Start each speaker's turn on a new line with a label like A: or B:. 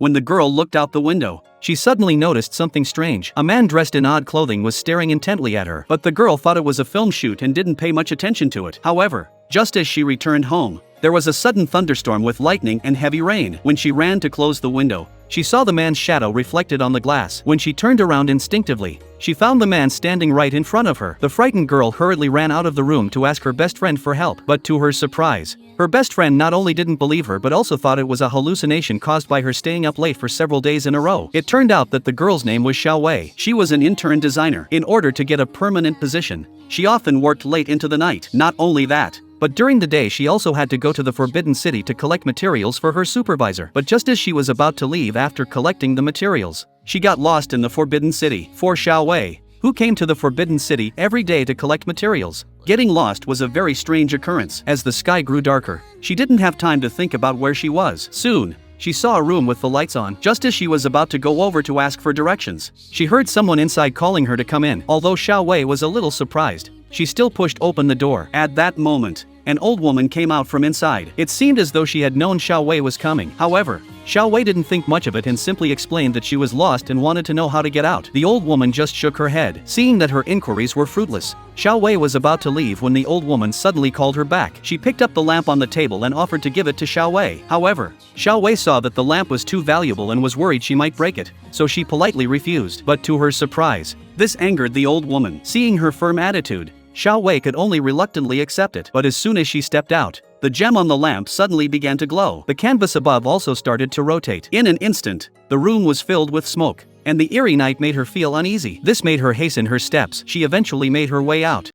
A: When the girl looked out the window, she suddenly noticed something strange. A man dressed in odd clothing was staring intently at her, but the girl thought it was a film shoot and didn't pay much attention to it. However, just as she returned home, there was a sudden thunderstorm with lightning and heavy rain. When she ran to close the window, she saw the man's shadow reflected on the glass. When she turned around instinctively, she found the man standing right in front of her. The frightened girl hurriedly ran out of the room to ask her best friend for help, but to her surprise, her best friend not only didn't believe her but also thought it was a hallucination caused by her staying up late for several days in a row. It turned out that the girl's name was Xiao Wei. She was an intern designer. In order to get a permanent position, she often worked late into the night. Not only that, but during the day she also had to go to the Forbidden City to collect materials for her supervisor. But just as she was about to leave after collecting the materials, she got lost in the Forbidden City. For Xiao Wei, who came to the Forbidden City every day to collect materials, getting lost was a very strange occurrence. As the sky grew darker, she didn't have time to think about where she was. Soon, she saw a room with the lights on. Just as she was about to go over to ask for directions, she heard someone inside calling her to come in. Although Xiao Wei was a little surprised, she still pushed open the door. At that moment, an old woman came out from inside. It seemed as though she had known Xiao Wei was coming. However, Xiao Wei didn't think much of it and simply explained that she was lost and wanted to know how to get out. The old woman just shook her head. Seeing that her inquiries were fruitless, Xiao Wei was about to leave when the old woman suddenly called her back. She picked up the lamp on the table and offered to give it to Xiao Wei. However, Xiao Wei saw that the lamp was too valuable and was worried she might break it, so she politely refused. But to her surprise, this angered the old woman. Seeing her firm attitude, Xiao Wei could only reluctantly accept it. But as soon as she stepped out, the gem on the lamp suddenly began to glow. The canvas above also started to rotate. In an instant, the room was filled with smoke, and the eerie night made her feel uneasy. This made her hasten her steps. She eventually made her way out.